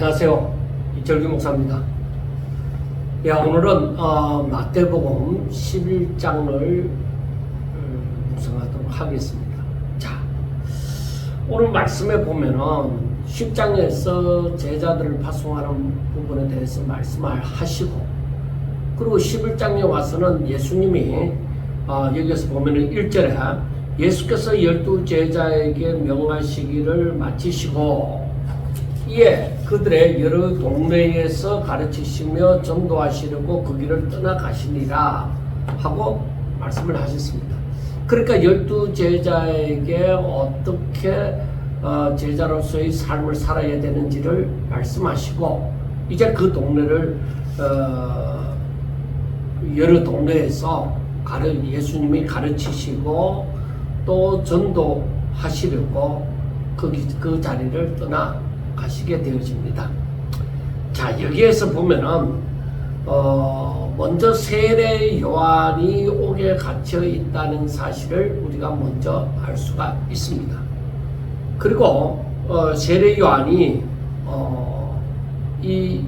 안녕하세요. 이철규 목사입니다. 오늘은 마태복음 11장을 묵상하도록 하겠습니다. 자, 오늘 말씀에 보면은 10장에서 제자들을 파송하는 부분에 대해서 말씀하시고, 그리고 11장에 와서는 예수님이 여기서 보면은 1절에 예수께서 12 제자에게 명하시기를 마치시고 이에 그들의 여러 동네에서 가르치시며 전도하시려고 그 길을 떠나가시니라 하고 말씀을 하셨습니다. 그러니까 12 제자에게 어떻게 제자로서의 삶을 살아야 되는지를 말씀하시고, 이제 그 동네를 여러 동네에서 예수님이 가르치시고 또 전도하시려고 그 자리를 떠나가시게 되어집니다. 자, 여기에서 보면은 먼저 세례 요한이 옥에 갇혀 있다는 사실을 우리가 먼저 알 수가 있습니다. 그리고 세례 요한이 이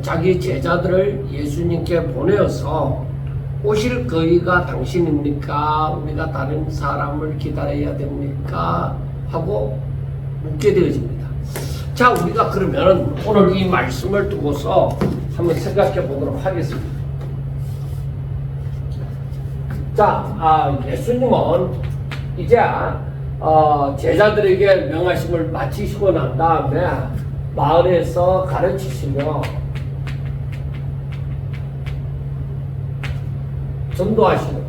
자기 제자들을 예수님께 보내어서 오실 거리가 당신입니까? 우리가 다른 사람을 기다려야 됩니까? 하고 묻게 되어집니다. 자, 우리가 그러면 오늘 이 말씀을 두고서 한번 생각해 보도록 하겠습니다. 자, 예수님은 이제 제자들에게 명하심을 마치시고 난 다음에 마을에서 가르치시며 전도하시고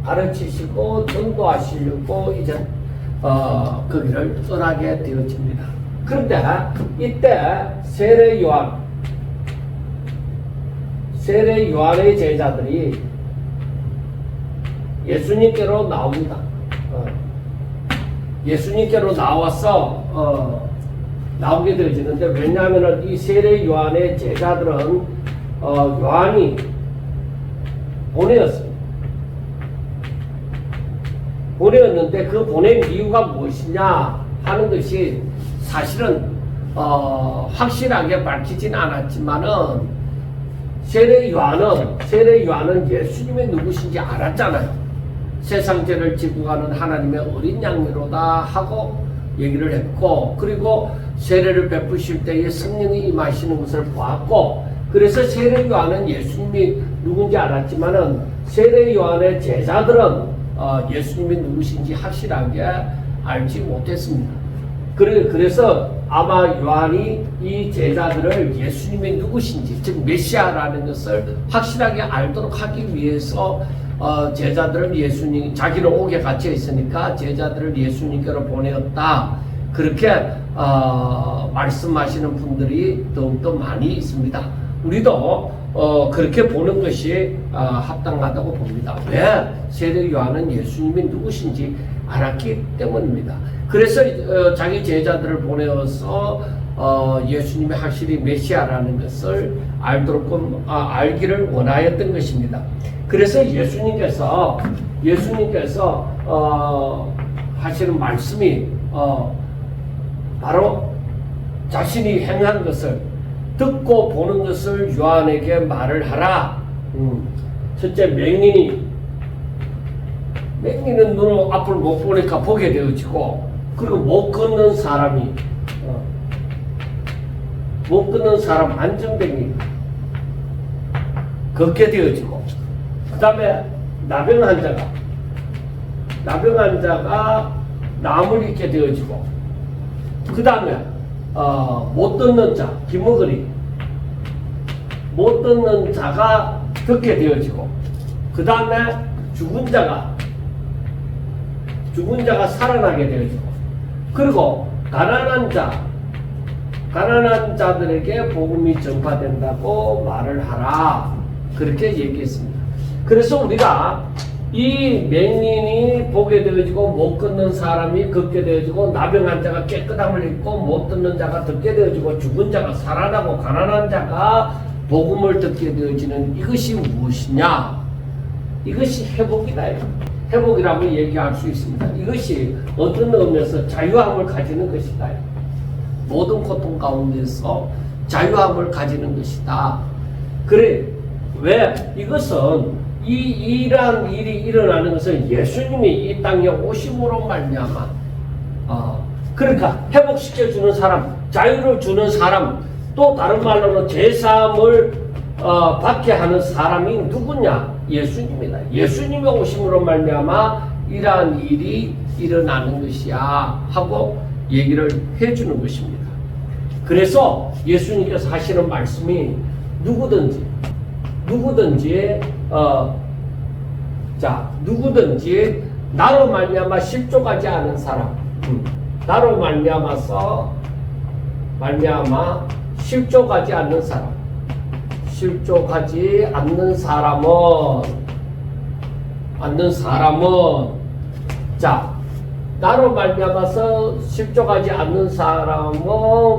가르치시고 전도하시려고 이제 그 길을 떠나게 되어집니다. 그런데 이때 세례 요한의 제자들이 예수님께로 나옵니다. 예수님께로 나와서 나오게 되어지는데, 왜냐하면 이 세례 요한의 제자들은 요한이 보내었는데 그 보낸 이유가 무엇이냐 하는 것이 사실은 확실하게 밝히진 않았지만은 세례 요한은 예수님이 누구신지 알았잖아요. 세상 죄를 지고 가는 하나님의 어린 양이로다 하고 얘기를 했고, 그리고 세례를 베푸실 때에 성령이 임하시는 것을 보았고, 그래서 세례 요한은 예수님이 누군지 알았지만은 세례 요한의 제자들은 예수님이 누구신지 확실하게 알지 못했습니다. 그래서 아마 요한이 이 제자들을 예수님이 누구신지, 즉 메시아라는 것을 확실하게 알도록 하기 위해서 제자들을 자기는 옥에 갇혀 있으니까 제자들을 예수님께로 보내었다, 그렇게 말씀하시는 분들이 더욱더 많이 있습니다. 우리도 그렇게 보는 것이 합당하다고 봅니다. 왜? 세례 요한은 예수님이 누구신지 알았기 때문입니다. 그래서 자기 제자들을 보내어서 예수님이 확실히 메시아라는 것을 알기를 원하였던 것입니다. 그래서 예수님께서 하시는 말씀이 바로 자신이 행한 것을 듣고 보는 것을 요한에게 말을 하라. 첫째, 맹인은 눈을 앞을 못 보니까 보게 되어지고, 그리고 못 걷는 사람 안정뱅이 걷게 되어지고, 그 다음에 나병 환자가 나물 입게 되어지고, 그 다음에 못 듣는 자, 귀머거리 못 듣는 자가 듣게 되어지고, 그 다음에 죽은 자가 살아나게 되어지고, 그리고 가난한 자들에게 복음이 전파된다고 말을 하라, 그렇게 얘기했습니다. 그래서 우리가 이 맹인이 보게 되어지고, 못 걷는 사람이 걷게 되어지고, 나병 환자가 깨끗함을 입고, 못 듣는 자가 듣게 되어지고, 죽은 자가 살아나고, 가난한 자가 복음을 듣게 되어지는 이것이 무엇이냐? 이것이 회복이다. 회복이라고 얘기할 수 있습니다. 이것이 어떤 의미에서 자유함을 가지는 것이다. 모든 고통 가운데서 자유함을 가지는 것이다. 그래, 왜? 이것은 이러한 일이 일어나는 것은 예수님이 이 땅에 오심으로 말미암아 그러니까 회복시켜주는 사람, 자유를 주는 사람, 또 다른 말로는 제사함을 받게 하는 사람이 누구냐? 예수님이다. 예수님의 오심으로 말미암아 이러한 일이 일어나는 것이야 하고 얘기를 해주는 것입니다. 그래서 예수님께서 하시는 말씀이 누구든지 나로 말미암아 실족하지 않은 사람, 나로 말미암아 실족하지 않는 사람은 나로 말미암아서 실족하지 않는 사람은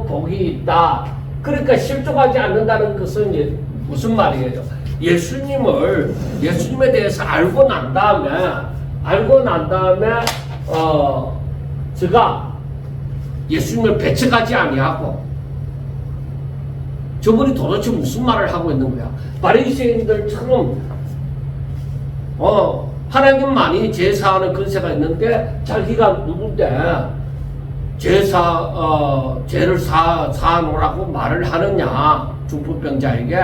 복이 있다. 그러니까 실족하지 않는다는 것은 무슨 말이에요? 예수님에 대해서 알고 난 다음에 제가 예수님을 배척하지 아니하고, 저분이 도대체 무슨 말을 하고 있는 거야? 바리새인들처럼 하나님만이 제사하는 근세가 있는데 자기가 누군데 죄를 사놓으라고 말을 하느냐, 중풍병자에게.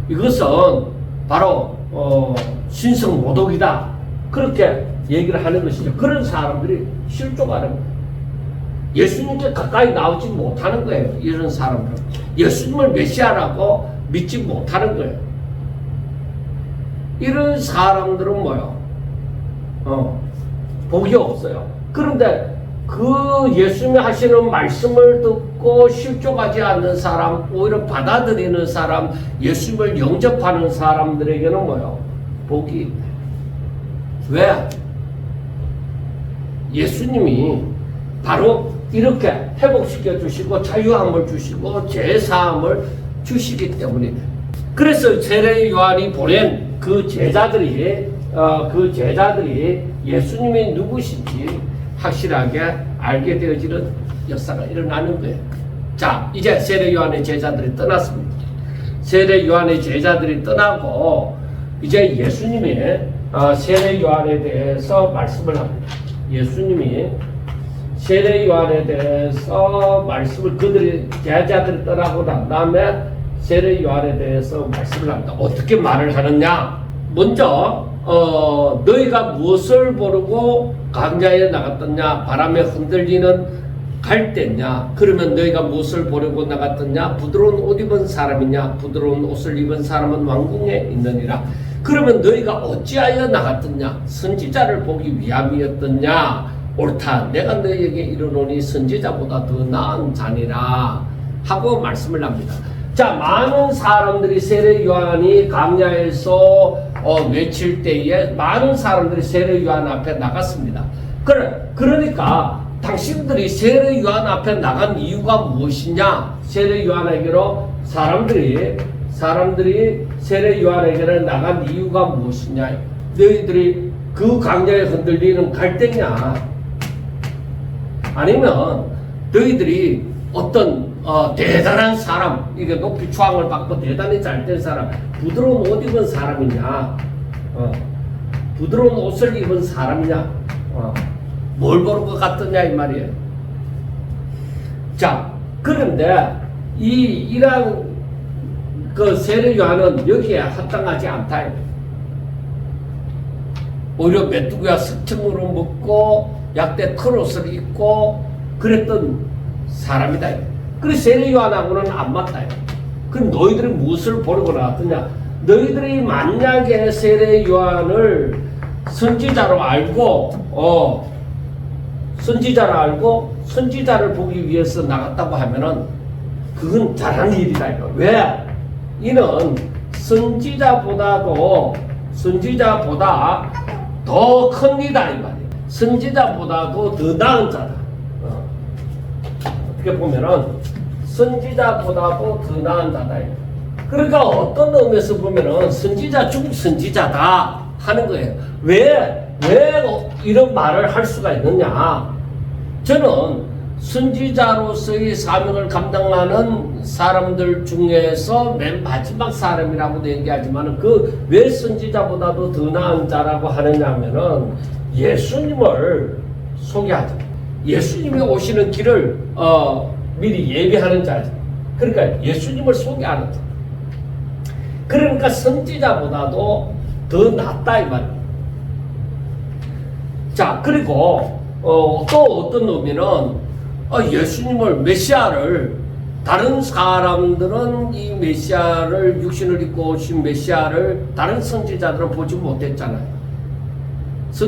이것은 바로 신성모독이다, 그렇게 얘기를 하는 것이죠. 그런 사람들이 실족하는 거예요. 예수님께 가까이 나오지 못하는 거예요. 이런 사람들은 예수님을 메시아라고 믿지 못하는 거예요. 이런 사람들은 뭐요? 복이 없어요. 그런데 그 예수님이 하시는 말씀을 듣고 실족하지 않는 사람, 오히려 받아들이는 사람, 예수님을 영접하는 사람들에게는 뭐요? 복이 있네. 왜? 예수님이 바로 이렇게 회복시켜 주시고 자유함을 주시고 제사함을 주시기 때문이네. 그래서 세례 요한이 보낸 그 제자들이 예수님이 누구신지 확실하게 알게 되어지는 역사가 일어나는 거예요. 자, 이제 세례 요한의 제자들이 떠났습니다. 세례 요한의 제자들이 떠나고 이제 예수님이 세례 요한에 대해서 말씀을 합니다. 예수님이 세례 요한에 대해서 말씀을 제자들이 떠나고 난 다음에 세례 요한에 대해서 말씀을 합니다. 어떻게 말을 하느냐? 먼저 너희가 무엇을 모르고 광야에 나갔더냐? 바람에 흔들리는 갈대냐? 그러면 너희가 무엇을 보려고 나갔더냐? 부드러운 옷 입은 사람이냐? 부드러운 옷을 입은 사람은 왕궁에 있느니라. 그러면 너희가 어찌하여 나갔더냐? 선지자를 보기 위함이었더냐? 옳다. 내가 너희에게 이르노니 선지자보다 더 나은 자니라 하고 말씀을 합니다. 자, 많은 사람들이 세례 요한이 광야에서 외칠 때에 많은 사람들이 세례 요한 앞에 나갔습니다. 그러니까 당신들이 세례 요한 앞에 나간 이유가 무엇이냐? 세례 요한에게로 사람들이 세례 요한에게로 나간 이유가 무엇이냐? 너희들이 그 광야에 흔들리는 갈대냐? 아니면 너희들이 어떤 대단한 사람, 이게 높이 추앙을 받고 대단히 잘된 사람, 부드러운 옷 입은 사람이냐, 부드러운 옷을 입은 사람이냐, 뭘 보는 것 같더냐 이 말이에요. 자, 그런데 이러한 그 세례 요한은 여기에 합당하지 않다. 오히려 메뚜기와 스팅으로 먹고 약대 털옷을 입고 그랬던 사람이다. 그래서 세례 요한하고는 안 맞다. 그럼 너희들이 무엇을 보려고 나왔더냐? 너희들이 만약에 세례 요한을 선지자로 알고 선지자를 보기 위해서 나갔다고 하면은 그건 잘한 일이다. 왜? 이는 선지자보다 더 큽니다. 이 말이에요. 선지자보다도 더 나은 자다. 어떻게 보면은 선지자보다도 더 나은 자다. 그러니까 어떤 의미에서 보면은 선지자 중 선지자다 하는 거예요. 왜 이런 말을 할 수가 있느냐? 저는 선지자로서의 사명을 감당하는 사람들 중에서 맨 마지막 사람이라고도 얘기하지만 그 왜 선지자보다도 더 나은 자라고 하느냐면은 예수님을 소개하죠. 예수님이 오시는 길을 미리 예비하는 자죠. 그러니까 예수님을 소개하는 자. 그러니까 선지자보다도 더 낫다 이 말입니다. 자, 그리고 또 어떤 의미는 예수님을 메시아를 다른 사람들은 이 메시아를 육신을 입고 오신 메시아를 다른 선지자들은 보지 못했잖아요.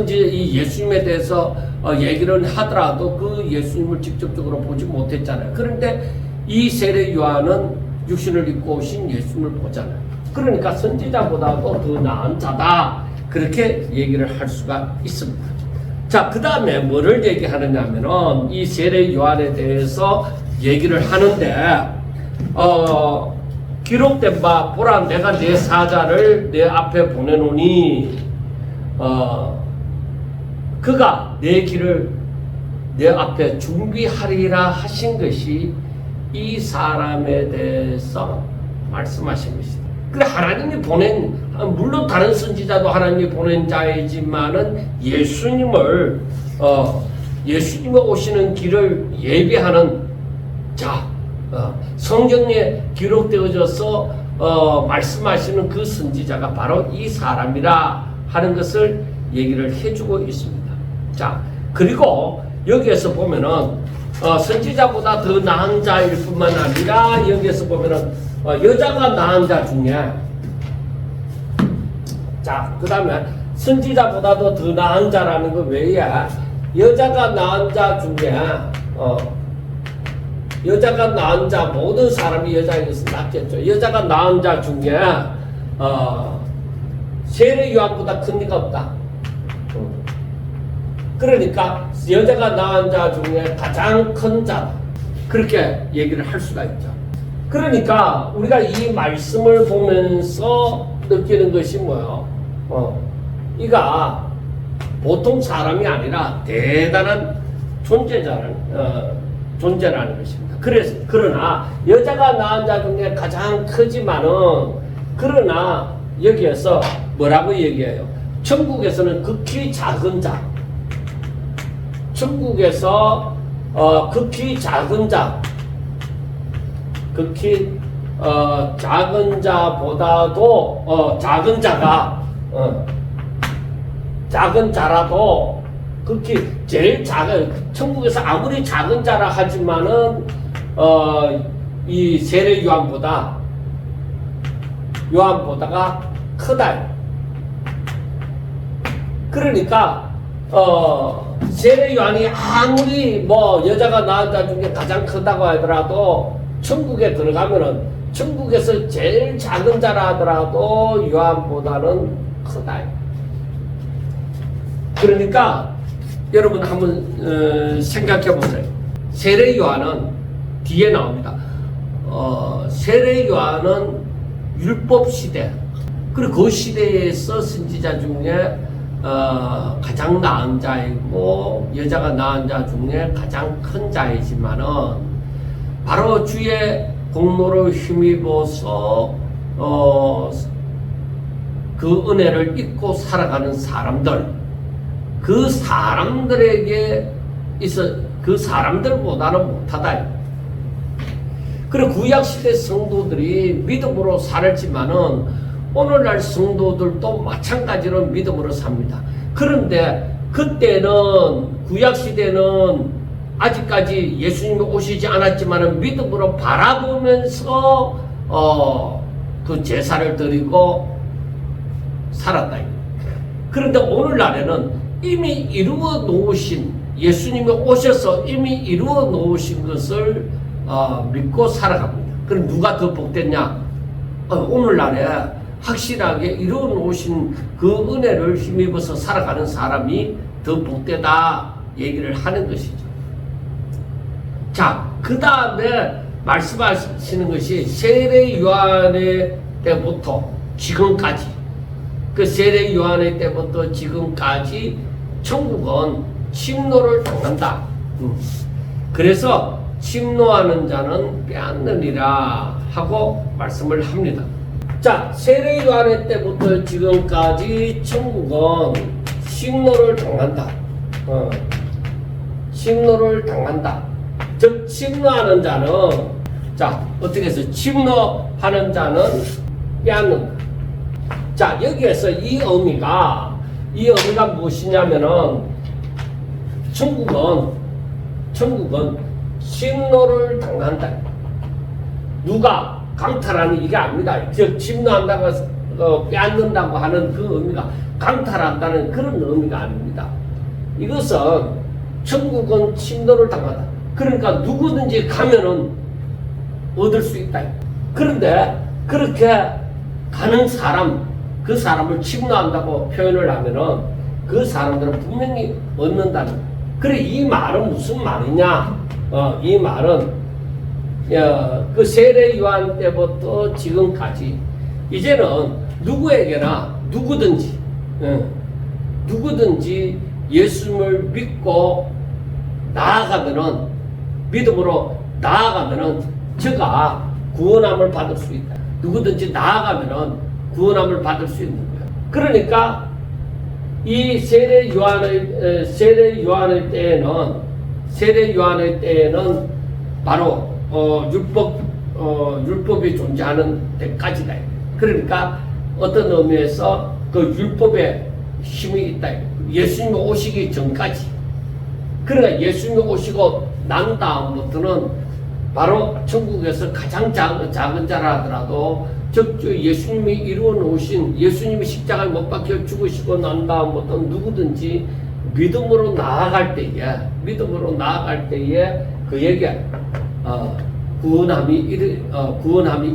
이 예수님에 대해서 얘기를 하더라도 그 예수님을 직접적으로 보지 못했잖아요. 그런데 이 세례 요한은 육신을 입고 오신 예수님을 보잖아요. 그러니까 선지자보다도 더 나은 자다. 그렇게 얘기를 할 수가 있습니다. 자, 그 다음에 뭐를 얘기하느냐면은 이 세례 요한에 대해서 얘기를 하는데, 기록된 바, 보라, 내가 내 사자를 내 앞에 보내노니, 그가 내 길을 내 앞에 준비하리라 하신 것이 이 사람에 대해서 말씀하신 것이다. 그래, 하나님이 보낸, 물론 다른 선지자도 하나님이 보낸 자이지만은 예수님이 오시는 길을 예비하는 자, 성경에 기록되어져서 말씀하시는 그 선지자가 바로 이 사람이라 하는 것을 얘기를 해주고 있습니다. 자, 그리고 여기에서 보면은 선지자보다 더 나은 자일 뿐만 아니라 여기에서 보면은 여자가 나은 자 중에, 자, 그 다음에 선지자보다도 더 나은 자라는 거 외에 여자가 나은 자 중에 여자가 낳은 자, 모든 사람이 여자에게서 낳겠죠. 여자가 낳은 자 중에 세례 요한보다 큰 리가 없다. 그러니까 여자가 낳은 자 중에 가장 큰 자다. 그렇게 얘기를 할 수가 있죠. 그러니까 우리가 이 말씀을 보면서 느끼는 것이 뭐예요? 이가 보통 사람이 아니라 대단한 존재라는 것입니다. 그러나 여자가 낳은 자 중에 가장 크지만은, 그러나 여기에서 뭐라고 얘기해요? 천국에서는 극히 작은 자, 천국에서 극히 작은 자, 극히 작은 자보다도 작은 자가 작은 자라도 극히 제일 작은, 천국에서 아무리 작은 자라 하지만은 이 세례 요한보다가 크다. 그러니까 세례 요한이 아무리 뭐 여자가 낳은 자 중에 가장 크다고 하더라도 천국에 들어가면은 천국에서 제일 작은 자라 하더라도 요한보다는 크다. 그러니까 여러분 한번 생각해 보세요. 세례 요한은 뒤에 나옵니다. 세례 요한은 율법 시대, 그리고 그 시대에서 선지자 중에 가장 나은 자이고 여자가 낳은 자 중에 가장 큰 자이지만은 바로 주의 공로를 힘입어서 그 은혜를 잊고 살아가는 사람들, 그 사람들에게 있어 그 사람들보다는 못하다. 그리고 구약시대 성도들이 믿음으로 살았지만은 오늘날 성도들도 마찬가지로 믿음으로 삽니다. 그런데 그때는, 구약시대는 아직까지 예수님이 오시지 않았지만은 믿음으로 바라보면서 그 제사를 드리고 살았다. 그런데 오늘날에는 이미 이루어 놓으신, 예수님이 오셔서 이미 이루어 놓으신 것을 믿고 살아갑니다. 그럼 누가 더 복됐냐? 오늘날에 확실하게 이루어 놓으신 그 은혜를 힘입어서 살아가는 사람이 더 복되다 얘기를 하는 것이죠. 자, 그 다음에 말씀하시는 것이 세례 요한의 때부터 지금까지, 그 세례 요한의 때부터 지금까지 천국은 침노를 당한다. 그래서 침노하는 자는 빼앗느니라 하고 말씀을 합니다. 자, 세례 요한의 때부터 지금까지 천국은 침노를 당한다. 침노를 당한다. 즉 침노하는 자는, 자, 어떻게 해서 침노하는 자는 빼앗는다. 자, 여기에서 이 의미가 무엇이냐면은 천국은 침노를 당한다. 누가 강탈하는 이게 아닙니다. 즉 침노한다고 빼앗는다고 하는 그 의미가 강탈한다는 그런 의미가 아닙니다. 이것은 천국은 침노를 당한다. 그러니까 누구든지 가면은 얻을 수 있다. 그런데 그렇게 가는 사람, 그 사람을 침노한다고 표현을 하면은 그 사람들은 분명히 얻는다는 거예요. 그래, 이 말은 무슨 말이냐? 이 말은 그 세례 요한 때부터 지금까지 이제는 누구에게나 누구든지 예수님을 믿고 나아가면은, 믿음으로 나아가면은 저가 구원함을 받을 수 있다. 누구든지 나아가면은 구원함을 받을 수 있는 거예요. 그러니까 이 세례 요한의 때에는 바로 율법이 존재하는 데까지다. 그러니까 어떤 의미에서 그 율법에 힘이 있다. 예수님이 오시기 전까지. 그러니까 예수님이 오시고 난 다음부터는 바로 천국에서 가장 작은 자라 하더라도 즉 예수님이 이루어 놓으신, 예수님이 십자가에 못 박혀 죽으시고 난 다음부터는 누구든지 믿음으로 나아갈 때에 그에게 구원함이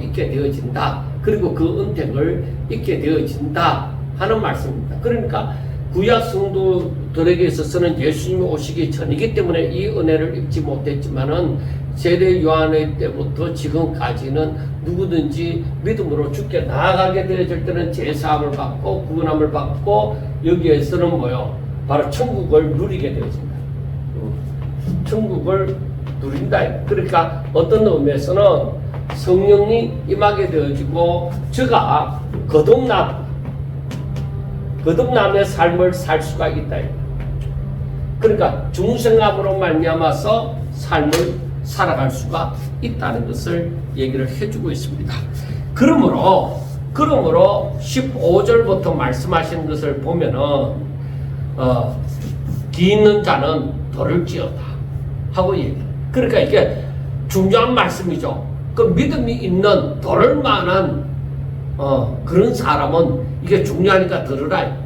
있게 되어진다. 그리고 그 은택을 잊게 되어진다 하는 말씀입니다. 그러니까 구약 성도들에게 있어서는 예수님이 오시기 전이기 때문에 이 은혜를 입지 못했지만은 세례 요한의 때부터 지금까지는 누구든지 믿음으로 주께 나아가게 되어질 때는 제사함을 받고 구원함을 받고 여기에서는 뭐요? 바로 천국을 누리게 되어진다. 천국을 누린다. 그러니까 어떤 의미에서는 성령이 임하게 되어지고 저가 거듭남의 삶을 살 수가 있다. 그러니까 중생함으로 말미암아서 삶을 살아갈 수가 있다는 것을 얘기를 해주고 있습니다. 그러므로 15절부터 말씀하시는 것을 보면은 기 있는 자는 덜을 지어다 하고 얘기해요. 그러니까 이게 중요한 말씀이죠. 그 믿음이 있는 덜을 만한 그런 사람은 이게 중요하니까 들으라.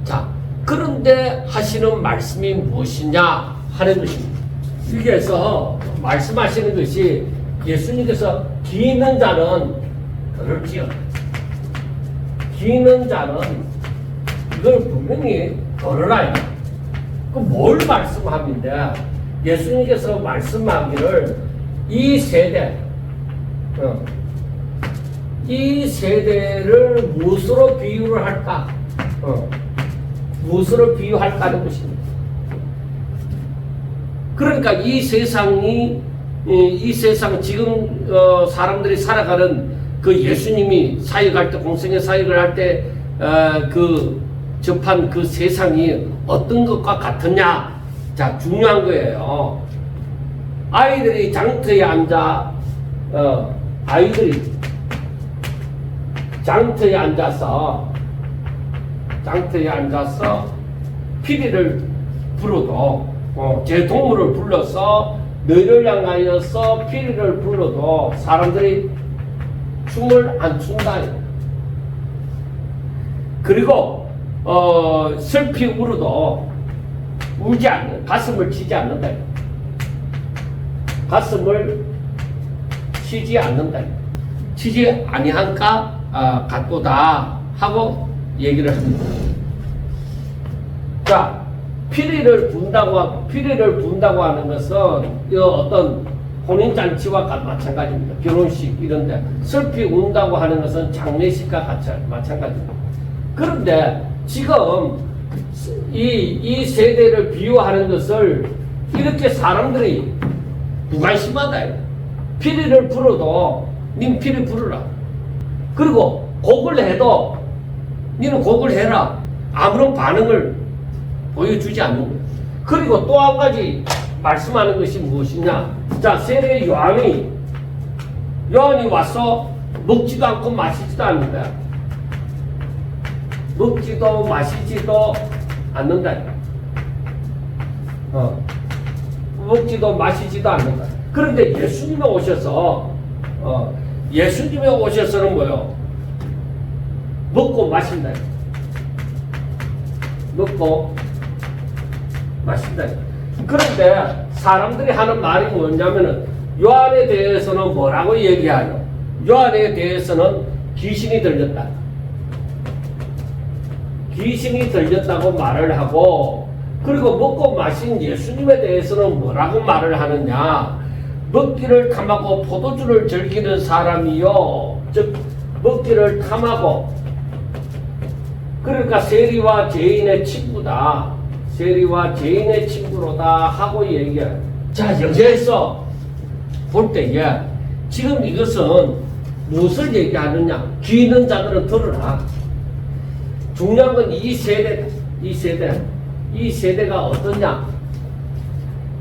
자, 그런데 하시는 말씀이 무엇이냐 하는 것입니다. 여기에서 말씀하시는 것이 예수님께서 기 있는 자는 덜을 지어다. 기 있는 자는 이걸 분명히 들으라. 그 뭘 말씀함인데 예수님께서 말씀하기를 이 세대를 무엇으로 비유를 할까? 무엇으로 비유할까 하는 것입니다. 그러니까 이 세상 지금 사람들이 살아가는 그 예수님이 사역할 때, 공생의 사역을 할 때 그 접한 그 세상이 어떤 것과 같으냐? 자, 중요한 거예요. 아이들이 장터에 앉아 장터에 앉아서 피리를 불어도 제 동물을 불러서 너희를 향하여서 피리를 불러도 사람들이 춤을 안 춘다. 그리고 슬피 울어도 울지 않는, 가슴을 치지 않는다. 가슴을 치지 않는다. 치지 아니한가 같도다 하고 얘기를 합니다. 자, 피리를 분다고 하는 것은 어떤 혼인잔치와 마찬가지입니다. 결혼식 이런데 슬피 운다고 하는 것은 장례식과 마찬가지입니다. 그런데 지금 이 세대를 비유하는 것을 이렇게 사람들이 무관심하다. 피리를 불어도 님 피리 불어라. 그리고 곡을 해도 니는 곡을 해라. 아무런 반응을 보여주지 않는 거예요. 그리고 또 한 가지 말씀하는 것이 무엇이냐. 자, 세례 요한이 와서 먹지도 않고 마시지도 않는다. 먹지도 마시지도 않는다. 먹지도 마시지도 않는다. 그런데 예수님이 오셔서 예수님이 오셔서는 뭐요? 먹고 마신다. 먹고 마신다. 그런데 사람들이 하는 말이 뭐냐면은 요한에 대해서는 뭐라고 얘기하냐? 요한에 대해서는 귀신이 들렸다. 귀신이 들렸다고 말을 하고, 그리고 먹고 마신 예수님에 대해서는 뭐라고 말을 하느냐? 먹기를 탐하고 포도주를 즐기는 사람이요. 즉 먹기를 탐하고, 그러니까 세리와 죄인의 친구다. 세리와 죄인의 친구로다 하고 얘기해. 자, 여기에서 볼 때에 지금 이것은 무엇을 얘기하느냐? 귀 있는 자들은 들으라. 중요한 건 이 세대가 어떠냐?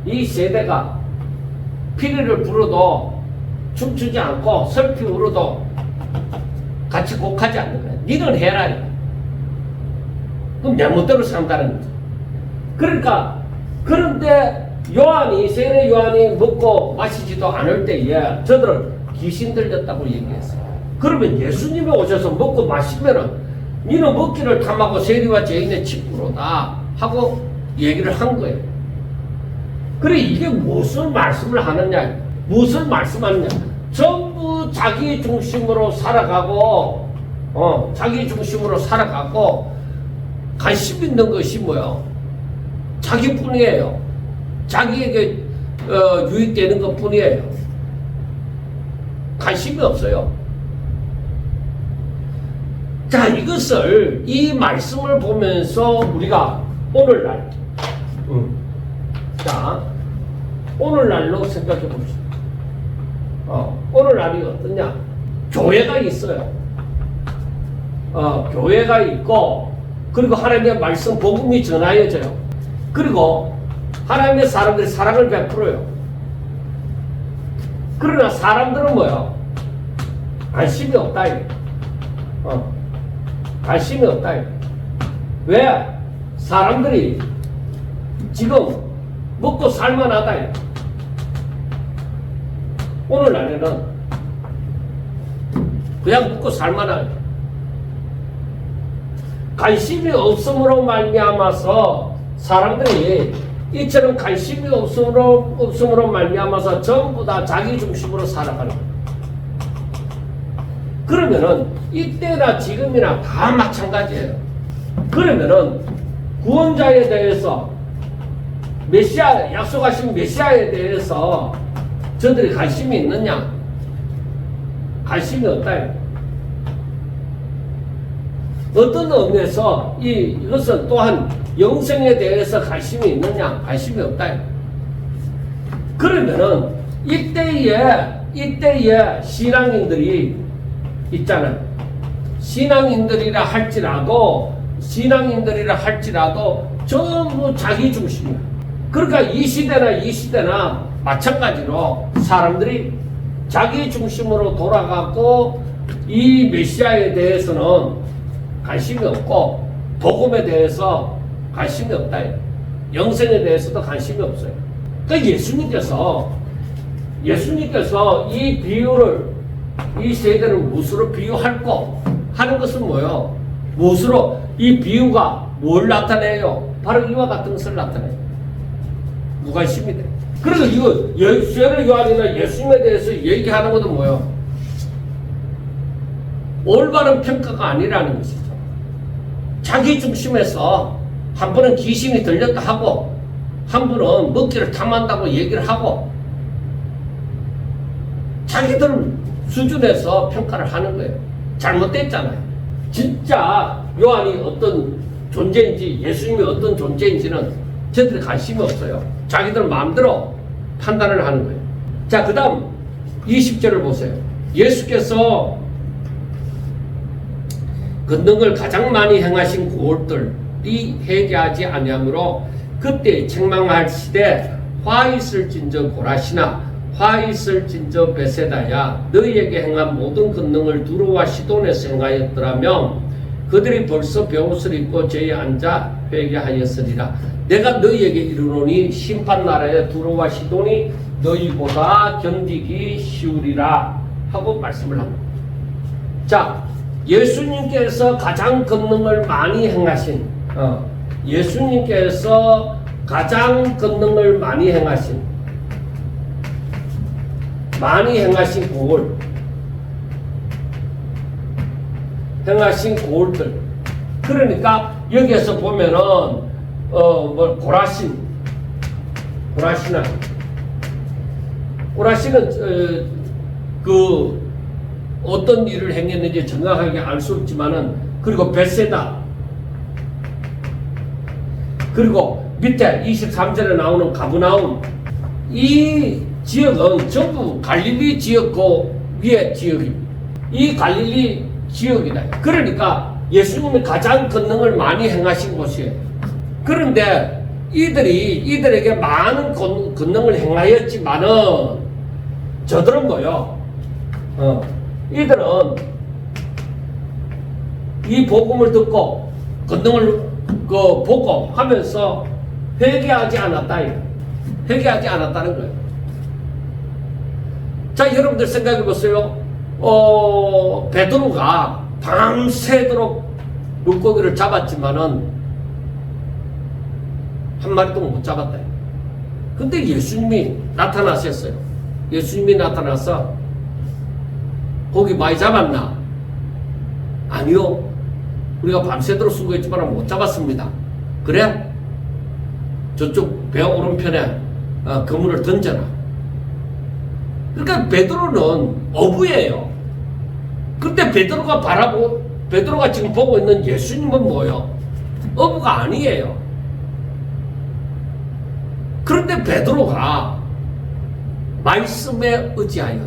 이 세대가 피리를 불어도 춤추지 않고 슬피 울어도 같이 곡하지 않는 거야. 니는 해라. 그럼 내 멋대로 산다는 거지. 그러니까 그런데 세례 요한이 먹고 마시지도 않을 때에 저들은 귀신 들렸다고 얘기했어요. 그러면 예수님이 오셔서 먹고 마시면은 니는 먹기를 탐하고 세리와 죄인의 친구로다 하고 얘기를 한 거예요. 그래, 이게 무슨 말씀을 하느냐? 무슨 말씀하느냐? 전부 자기 중심으로 살아가고, 자기 중심으로 살아가고, 관심 있는 것이 뭐요? 자기뿐이에요. 자기에게 유익되는 것 뿐이에요. 관심이 없어요. 자, 이 말씀을 보면서 우리가 오늘날, 자, 오늘날로 생각해 봅시다. 오늘날이 어떠냐? 교회가 있어요. 교회가 있고, 그리고 하나님의 말씀, 복음이 전하여져요. 그리고 하나님의 사람들이 사랑을 베풀어요. 그러나 사람들은 뭐요? 관심이 없다. 관심이 없다. 왜? 사람들이 지금 먹고 살만하다. 오늘날에는 그냥 먹고 살만하다. 관심이 없음으로 말미암아서 사람들이 이처럼 관심이 없음으로 말미암아서 전부 다 자기 중심으로 살아가는 거예요. 그러면은 이때나 지금이나 다 마찬가지예요. 그러면은 구원자에 대해서 약속하신 메시아에 대해서 저들이 관심이 있느냐? 관심이 없다. 어떤 의미에서 이것은 또한 영생에 대해서 관심이 있느냐? 관심이 없다. 그러면은 이때에 신앙인들이 있잖아요. 신앙인들이라 할지라도 전부 자기 중심이야. 그러니까 이 시대나 마찬가지로 사람들이 자기 중심으로 돌아가고 이 메시아에 대해서는 관심이 없고 복음에 대해서 관심이 없다. 영생에 대해서도 관심이 없어요. 그러니까 예수님께서 이 비유를 이 세대를 무엇으로 비유할까 하는 것은 뭐예요? 무엇으로 이 비유가 뭘 나타내요? 바로 이와 같은 것을 나타내요. 무관심이 돼. 그래서 이거 세례 요한이나 예수님에 대해서 얘기하는 것은 뭐예요? 올바른 평가가 아니라는 것이죠. 자기 중심에서 한 분은 귀신이 들렸다 하고 한 분은 먹기를 탐한다고 얘기를 하고 자기들 수준에서 평가를 하는 거예요. 잘못됐잖아요. 진짜 요한이 어떤 존재인지 예수님이 어떤 존재인지는 저들이 관심이 없어요. 자기들 마음대로 판단을 하는 거예요. 자, 그 다음 20절을 보세요. 예수께서 권능을 가장 많이 행하신 고울들이 회개하지 아니하므로 그때 책망하시되 화 있을진저 고라시나 화 있을진저 베세다야 너희에게 행한 모든 권능을 두로와 시돈에서 행하였더라면 그들이 벌써 베옷을 입고 저에 앉아 회개하였으리라. 내가 너희에게 이르노니 심판나라의 두로와 시돈이 너희보다 견디기 쉬우리라 하고 말씀을 합니다. 자, 예수님께서 가장 권능을 많이 행하신 예수님께서 가장 권능을 많이 행하신 고울들. 그러니까 여기에서 보면은 고라시는 그 어떤 일을 행했는지 정확하게 알 수 없지만은, 그리고 벳세다, 그리고 밑에 23절에 나오는 가브나움, 이 지역은 전부 갈릴리 지역고 위에 지역입니다. 이 갈릴리 지역이다. 그러니까 예수님이 가장 권능을 많이 행하신 곳이에요. 그런데 이들에게 많은 권능을 행하였지만은 저들은 뭐요? 이들은 이 복음을 듣고 권능을 보고 하면서 회개하지 않았다는 거예요. 자, 여러분들 생각해 보세요. 베드로가 밤새도록 물고기를 잡았지만은 한 마리도 못 잡았다. 근데 예수님이 나타나셨어요. 예수님이 나타나서 고기 많이 잡았나? 아니요. 우리가 밤새도록 수고했지만 못 잡았습니다. 그래? 저쪽 배 오른편에 그물을 던져라. 그러니까 베드로는 어부예요. 근데 베드로가 지금 보고 있는 예수님은 뭐예요? 어부가 아니에요. 그런데 베드로가 말씀에 의지하여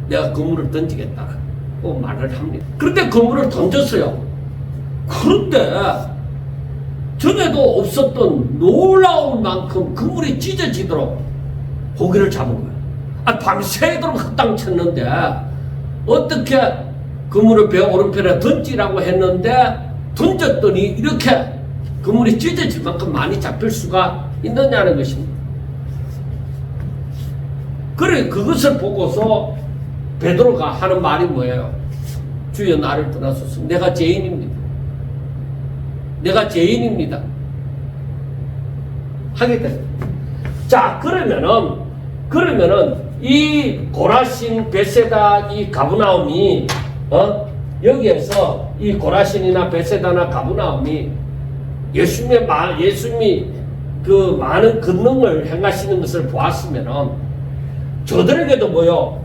내가 그물을 던지겠다고 말을 합니다. 그런데 그물을 던졌어요. 그런데 전에도 없었던 놀라운 만큼 그물이 찢어지도록 고기를 잡은 거예요. 밤새도록 흑당 쳤는데 어떻게 그물을 배 오른편에 던지라고 했는데 던졌더니 이렇게 그물이 찢어질 만큼 많이 잡힐 수가 있느냐는 것입니다. 그래, 그것을 보고서 베드로가 하는 말이 뭐예요? 주여 나를 떠나소서. 내가 죄인입니다. 하게 됩니다. 자, 그러면은 이 고라신, 베세다, 이 가브나움이 여기에서 이 고라신이나 베세다나 가브나움이 예수님이 그 많은 권능을 행하시는 것을 보았으면은 저들에게도 뭐요?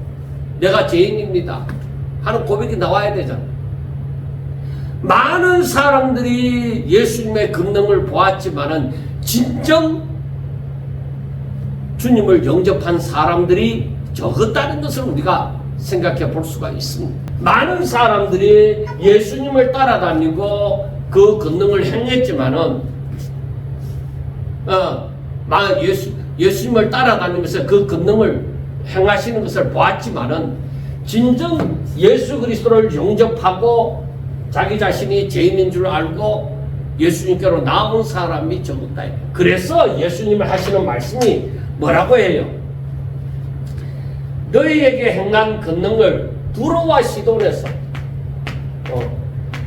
내가 죄인입니다 하는 고백이 나와야 되잖아. 많은 사람들이 예수님의 권능을 보았지만은 진정 주님을 영접한 사람들이 적었다는 것을 우리가 생각해 볼 수가 있습니다. 많은 사람들이 예수님을 따라다니고 그 권능을 행했지만은 예수님을 따라다니면서 그 권능을 행하시는 것을 보았지만은 진정 예수 그리스도를 영접하고 자기 자신이 죄인인 줄 알고 예수님께로 나온 사람이 적었다. 그래서 예수님을 하시는 말씀이 뭐라고 해요? 너희에게 행한 권능을 두로와 시돈에서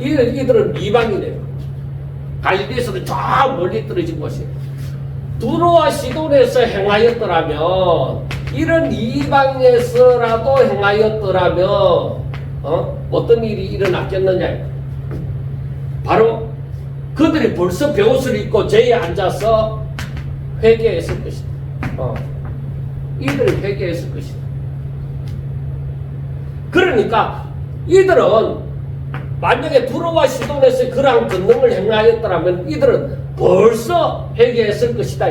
이들은 이방이래요. 갈릴리에서는 저 멀리 떨어진 곳이에요. 두로와 시돈에서 행하였더라면, 이런 이방에서라도 행하였더라면 어떤 일이 일어났겠느냐? 바로 그들이 벌써 베옷을 입고 제에 앉아서 회개했을 것이다. 이들이 회개했을 것이다. 그러니까 이들은 만약에 두로와 시돈에서 그러한 권능을 행하였더라면 이들은 벌써 회개했을 것이다.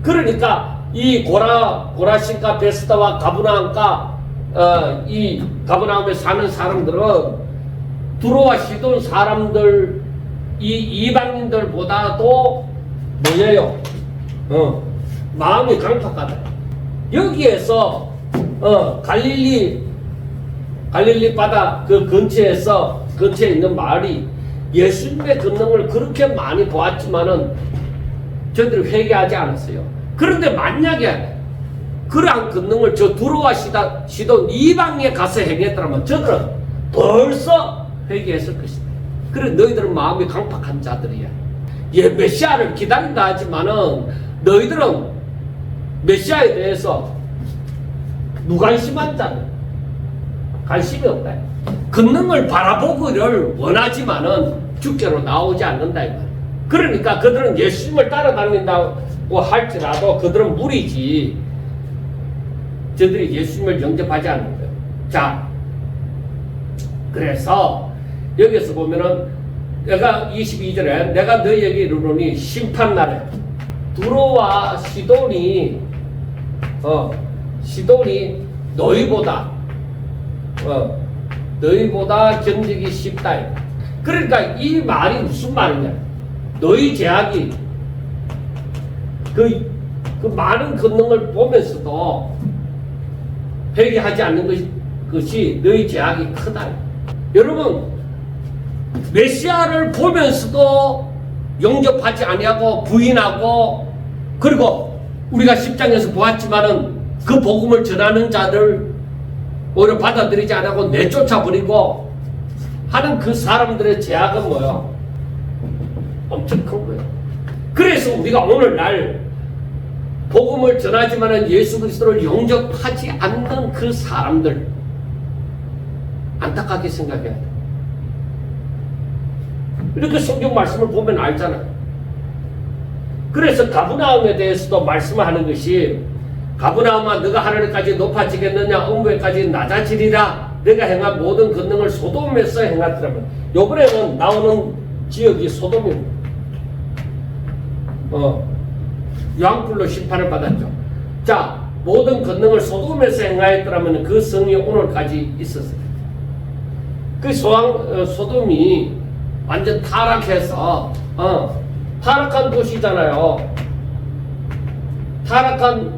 그러니까 이 고라신과 베스다와 가브나움과 이 가브나움에 사는 사람들은 두로와 시돈 사람들 이 이방인들보다도 뭐예요? 마음이 강팍하다. 여기에서 갈릴리 바다 그 근처에 있는 마을이 예수님의 권능을 그렇게 많이 보았지만은 저들이 회개하지 않았어요. 그런데 만약에 그러한 권능을 저 두로와 시돈 이방에 가서 행했더라면 저들은 벌써 회개했을 것이다. 그래 너희들은 마음이 강팍한 자들이야. 예, 메시아를 기다린다 하지만은 너희들은 메시아에 대해서 무관심한 자들, 관심이 없다. 권능을 바라보기를 원하지만은 주께로 나오지 않는다 이 말. 그러니까 그들은 예수님을 따라다닌다고 할지라도 그들은 무리지. 저들이 예수님을 영접하지 않는 거예요. 자, 그래서 여기서 보면은 내가 22절에 내가 너희에게 이르노니 심판날에 두로와 시돈이 너희보다 견디기 쉽다. 그러니까 이 말이 무슨 말이냐? 너희 제약이 그 많은 권능을 보면서도 회개하지 않는 것이 너희 제약이 크다. 여러분 메시아를 보면서도 영접하지 아니하고 부인하고 그리고 우리가 10장에서 보았지만은 그 복음을 전하는 자들 오히려 받아들이지 않고 내쫓아버리고 하는 그 사람들의 제약은 뭐예요? 엄청 큰 거예요. 그래서 우리가 오늘날 복음을 전하지만은 예수 그리스도를 영접하지 않는 그 사람들 안타깝게 생각해야 돼. 이렇게 성경 말씀을 보면 알잖아요. 그래서 가브나움에 대해서도 말씀하는 것이 가브나움아 너가 하늘까지 높아지겠느냐 음부에까지 낮아지리라. 내가 행한 모든 권능을 소돔에서 행하더라면 요번에는 나오는 지역이 소돔입니다. 유황불로 심판을 받았죠. 자, 모든 권능을 소돔에서 행하였더라면 그 성이 오늘까지 있었어요. 그 소돔이 완전 타락해서 타락한 도시잖아요. 타락한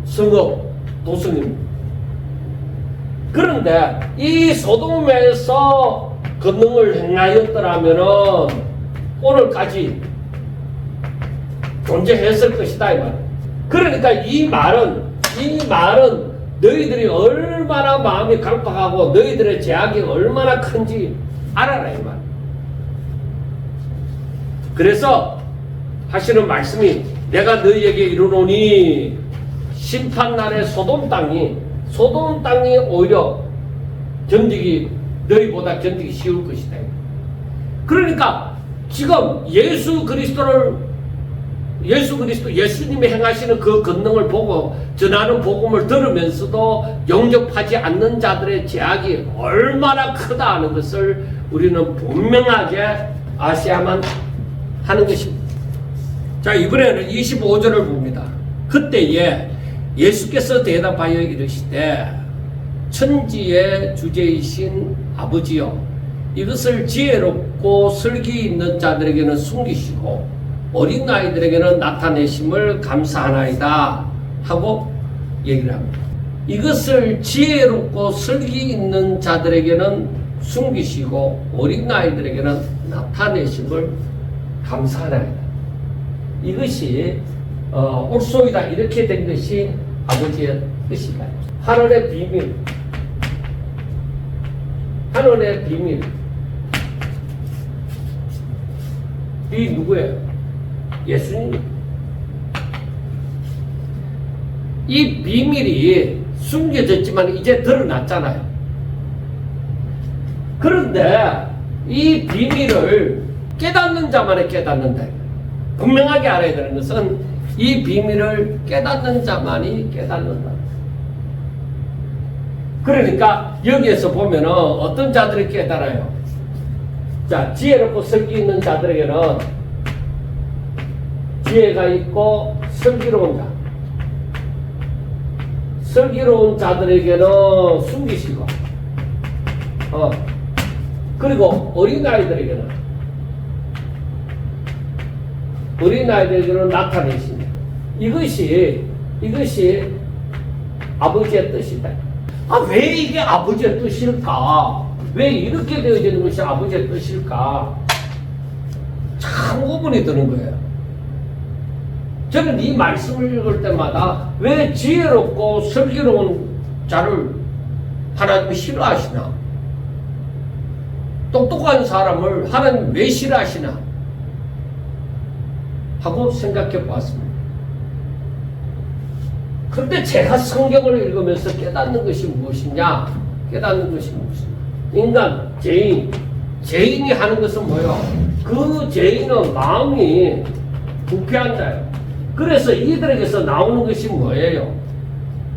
성읍 도성입니다. 그런데 이 소돔에서 권능을 행하였더라면은 오늘까지 존재했을 것이다 이 말. 그러니까 이 말은 너희들이 얼마나 마음이 강팍하고 너희들의 제약이 얼마나 큰지 알아라 이 말. 그래서 하시는 말씀이 내가 너희에게 이르노니 심판날에 소돔 땅이 오히려 너희보다 견디기 쉬울 것이다. 그러니까 지금 예수님이 행하시는 그 권능을 보고 전하는 복음을 들으면서도 영접하지 않는 자들의 제약이 얼마나 크다 하는 것을 우리는 분명하게 아셔야만 하는 것입니다. 자, 이번에는 25절을 봅니다. 그때에 예수께서 대답하여 이르시되 천지의 주제이신 아버지여 이것을 지혜롭고 슬기 있는 자들에게는 숨기시고 어린 아이들에게는 나타내심을 감사하나이다 하고 얘기를 합니다. 이것을 지혜롭고 슬기 있는 자들에게는 숨기시고 어린 아이들에게는 나타내심을 감사하나이다. 이것이 옳소이다 이렇게 된 것이 아버지의 뜻이다. 하늘의 비밀, 하늘의 비밀. 이 누구예요? 예수님. 이 비밀이 숨겨졌지만 이제 드러났잖아요. 그런데 이 비밀을 깨닫는 자만이 깨닫는다. 분명하게 알아야 되는 것은 이 비밀을 깨닫는 자만이 깨닫는다. 그러니까 여기에서 보면은 어떤 자들이 깨달아요? 자, 지혜롭고 슬기 있는 자들에게는 지혜가 있고 슬기로운 자. 슬기로운 자들에게는 숨기시고, 그리고 어린아이들에게는 나타내십니다. 이것이 아버지의 뜻이다. 왜 이게 아버지의 뜻일까? 왜 이렇게 되어지는 것이 아버지의 뜻일까? 참 고민이 드는 거예요. 저는 이 말씀을 읽을 때마다 왜 지혜롭고 슬기로운 자를 하나님이 싫어하시나? 똑똑한 사람을 하나님 왜 싫어하시나? 하고 생각해 보았습니다. 그런데 제가 성경을 읽으면서 깨닫는 것이 무엇이냐? 인간, 죄인이 하는 것은 뭐예요? 그 죄인은 마음이 부패한 자예요. 그래서 이들에게서 나오는 것이 뭐예요?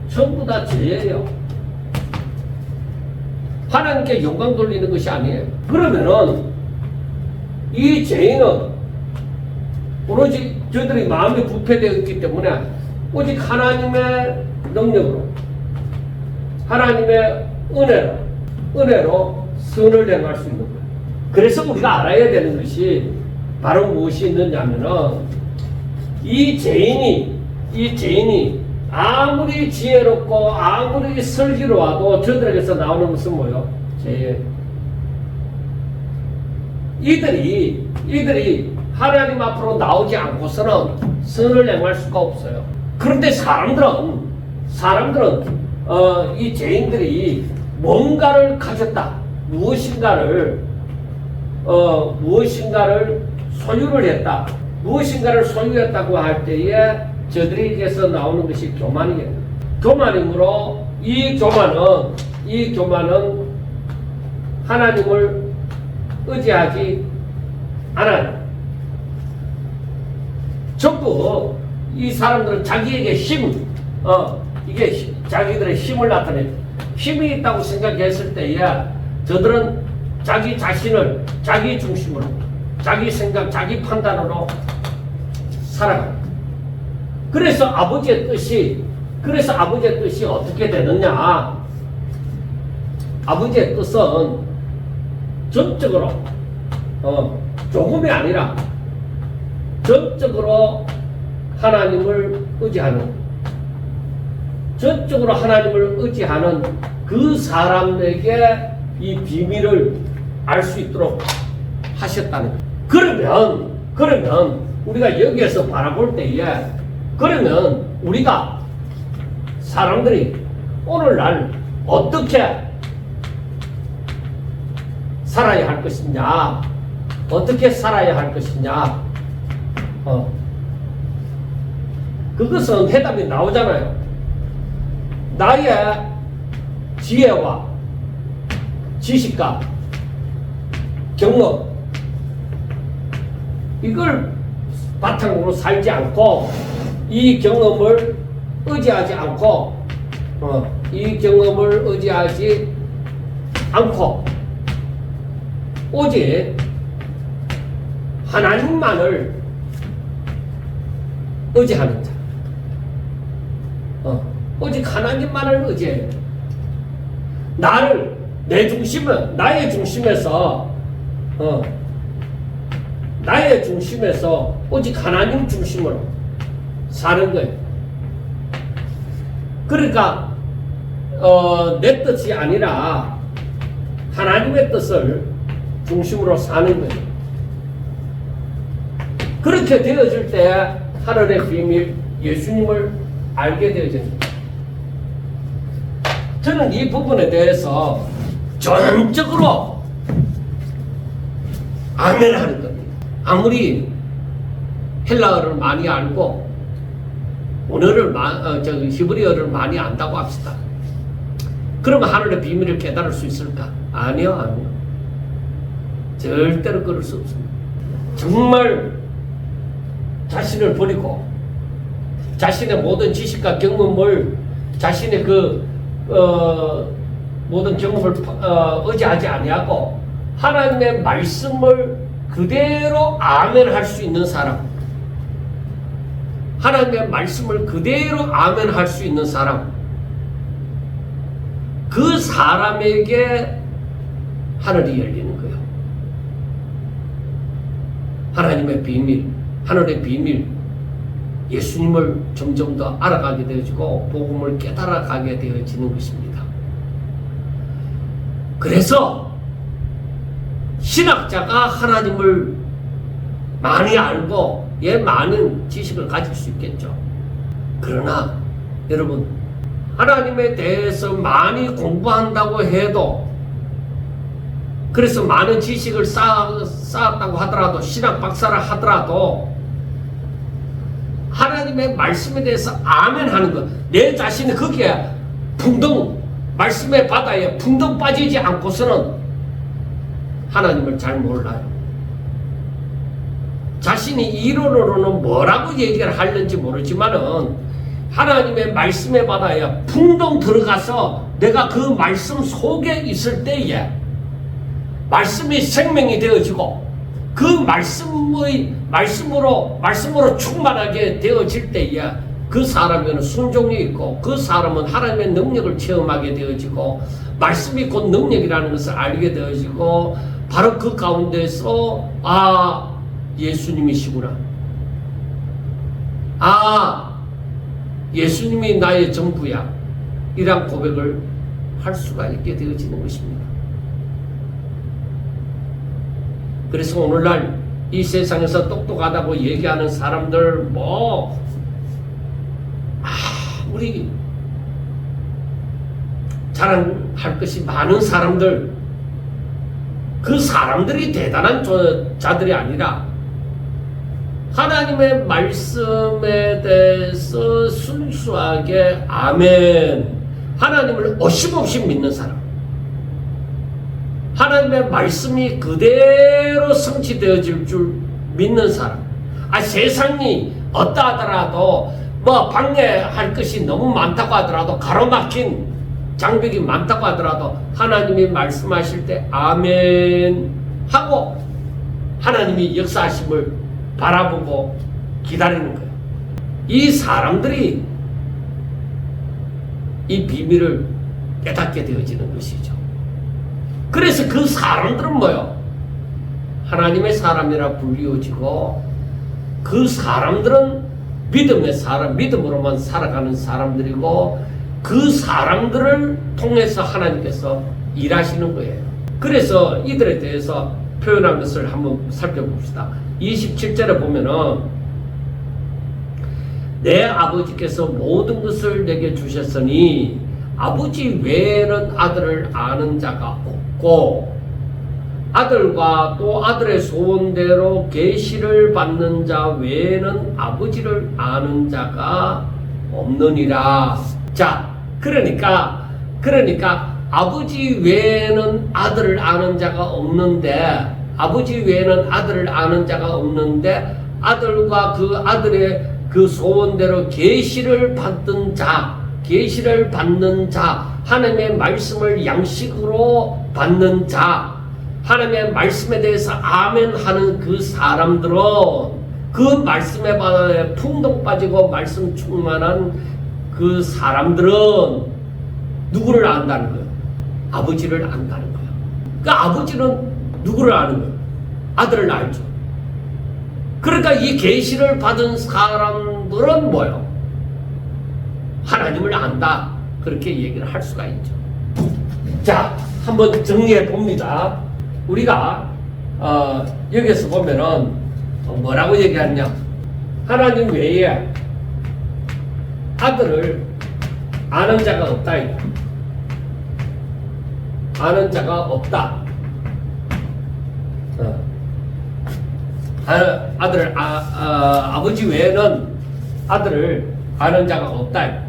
전부 다 죄예요. 하나님께 영광 돌리는 것이 아니에요. 그러면은 이 죄인은 오로지 저들이 마음이 부패되어 있기 때문에 오직 하나님의 능력으로, 하나님의 은혜로 선을 행할 수 있는 거예요. 그래서 우리가 알아야 되는 것이 바로 무엇이 있느냐면은 이 죄인이 아무리 지혜롭고 아무리 슬기로워도 저들에게서 나오는 것은 뭐예요? 죄예요. 이들이 하나님 앞으로 나오지 않고서는 선을 행할 수가 없어요. 그런데 사람들은 이 죄인들이 뭔가를 가졌다, 무엇인가를 소유를 했다, 무엇인가를 소유했다고 할 때에 저들에게서 나오는 것이 교만이에요. 교만이므로 이 교만은 하나님을 의지하지 않아요. 전부 이 사람들은 자기에게 이게 자기들의 힘을 나타내죠. 힘이 있다고 생각했을 때에 저들은 자기 자신을 자기 중심으로, 자기 생각, 자기 판단으로 살아갑니다. 그래서 아버지의 뜻이 어떻게 되느냐? 아버지의 뜻은 전적으로 조금이 아니라 전적으로 하나님을 의지하는 그 사람에게 이 비밀을 알 수 있도록 하셨다는 거예요. 그러면 우리가 여기에서 바라볼 때에 그러면 우리가 사람들이 오늘날 어떻게 살아야 할 것이냐? 그것은 해답이 나오잖아요. 나의 지혜와 지식과 경험, 이걸 바탕으로 살지 않고 이 경험을 의지하지 않고 오직 하나님만을 의지하는 자. 오직 하나님만을 의지해요. 나의 중심에서 오직 하나님 중심으로 사는 거예요. 그러니까 내 뜻이 아니라 하나님의 뜻을 중심으로 사는 거예요. 그렇게 되어질 때 하늘의 비밀 예수님을 알게 되어집니다. 저는 이 부분에 대해서 전적으로 아멘하는 겁니다. 아무리 헬라어를 많이 알고 히브리어를 많이 안다고 합시다. 그러면 하늘의 비밀을 깨달을 수 있을까? 아니요. 절대로 그럴 수 없습니다. 정말 자신을 버리고 자신의 모든 지식과 경험을 자신의 모든 경험을 의지하지 아니하고 하나님의 말씀을 그대로 아멘할 수 있는 사람, 하나님의 말씀을 그대로 아멘 할 수 있는 사람, 그 사람에게 하늘이 열리는 거예요. 하나님의 비밀, 하늘의 비밀, 예수님을 점점 더 알아가게 되어지고 복음을 깨달아가게 되어지는 것입니다. 그래서 신학자가 하나님을 많이 알고 많은 지식을 가질 수 있겠죠. 그러나 여러분, 하나님에 대해서 많이 공부한다고 해도, 그래서 많은 지식을 쌓았다고 하더라도, 신학 박사를 하더라도 하나님의 말씀에 대해서 아멘 하는 것, 내 자신이 거기에 풍덩, 말씀의 바다에 풍덩 빠지지 않고서는 하나님을 잘 몰라요. 자신이 이론으로는 뭐라고 얘기를 하는지 모르지만은 하나님의 말씀의 바다에 풍덩 들어가서 내가 그 말씀 속에 있을 때에 말씀이 생명이 되어지고 그 말씀으로 충만하게 되어질 때에 그 사람에는 순종이 있고 그 사람은 하나님의 능력을 체험하게 되어지고 말씀이 곧 능력이라는 것을 알게 되어지고 바로 그 가운데서 예수님이시구나. 예수님이 나의 전부야. 이런 고백을 할 수가 있게 되어지는 것입니다. 그래서 오늘날 이 세상에서 똑똑하다고 얘기하는 사람들 우리 자랑할 것이 많은 사람들, 그 사람들이 대단한 자들이 아니라 하나님의 말씀에 대해서 순수하게 아멘, 하나님을 어심없이 믿는 사람, 하나님의 말씀이 그대로 성취되어질 줄 믿는 사람, 세상이 어떠하더라도 방해할 것이 너무 많다고 하더라도, 가로막힌 장벽이 많다고 하더라도 하나님이 말씀하실 때 아멘 하고 하나님이 역사하심을 바라보고 기다리는 거예요. 이 사람들이 이 비밀을 깨닫게 되어지는 것이죠. 그래서 그 사람들은 하나님의 사람이라 불리워지고 그 사람들은 믿음의 사람, 믿음으로만 살아가는 사람들이고 그 사람들을 통해서 하나님께서 일하시는 거예요. 그래서 이들에 대해서 표현한 것을 한번 살펴봅시다. 27절에 보면은 내 아버지께서 모든 것을 내게 주셨으니 아버지 외에는 아들을 아는 자가 없고 아들과 또 아들의 소원대로 계시를 받는 자 외에는 아버지를 아는 자가 없느니라. 자, 그러니까 아버지 외에는 아들을 아는 자가 없는데, 아버지 외에는 아들을 아는 자가 없는데 아들과 그 아들의 그 소원대로 계시를 받는 자, 하나님의 말씀을 양식으로 받는 자, 하나님의 말씀에 대해서 아멘 하는 그 사람들은 그 말씀에 바다에 풍덩 빠지고 말씀 충만한 그 사람들은 누구를 안다는 거예요? 아버지를 안다는 거예요. 그러니까 아버지는 누구를 아는 거예요? 아들을 알죠. 그러니까 이 계시를 받은 사람들은 하나님을 안다. 그렇게 얘기를 할 수가 있죠. 자, 한번 정리해 봅니다. 우리가 여기서 보면은 뭐라고 얘기하냐? 하나님 외에 아들을 아는 자가 없다. 아는 자가 없다. 아버지 외에는 아들을 아는 자가 없다.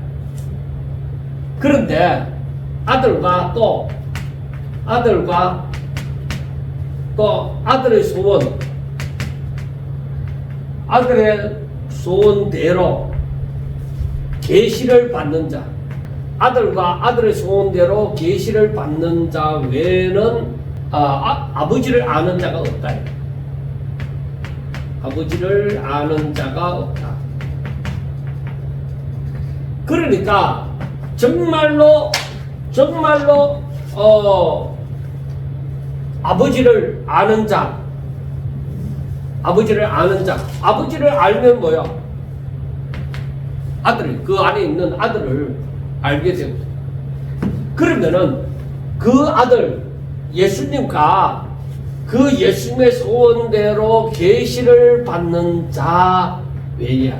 그런데 아들과 또 아들의 소원대로 계시를 받는 자, 아들과 아들의 소원대로 계시를 받는 자 외에는 아버지를 아는 자가 없다. 아버지를 아는 자가 없다. 그러니까 정말로 아버지를 아는 자, 아버지를 알면 뭐야? 아들, 그 안에 있는 아들을 알게 되고, 그러면은 그 아들 예수님과 그 예수님의 소원대로 계시를 받는 자 외에,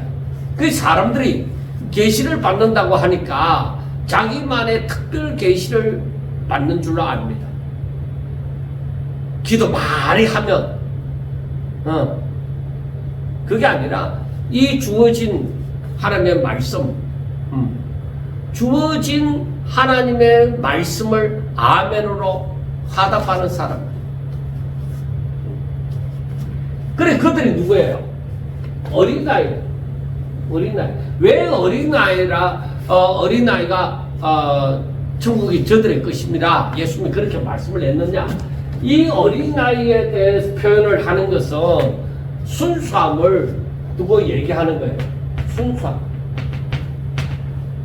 그 사람들이 계시를 받는다고 하니까 자기만의 특별 계시를 받는 줄로 압니다. 기도 많이 하면 그게 아니라 이 주어진 하나님의 말씀, 주어진 하나님의 말씀을 아멘으로 화답하는 사람. 그래, 그들이 누구예요? 어린아이. 왜 어린아이가 천국이 저들의 것입니다. 예수님이 그렇게 말씀을 했느냐? 이 어린아이에 대해서 표현을 하는 것은 순수함을 두고 얘기하는 거예요. 순수함.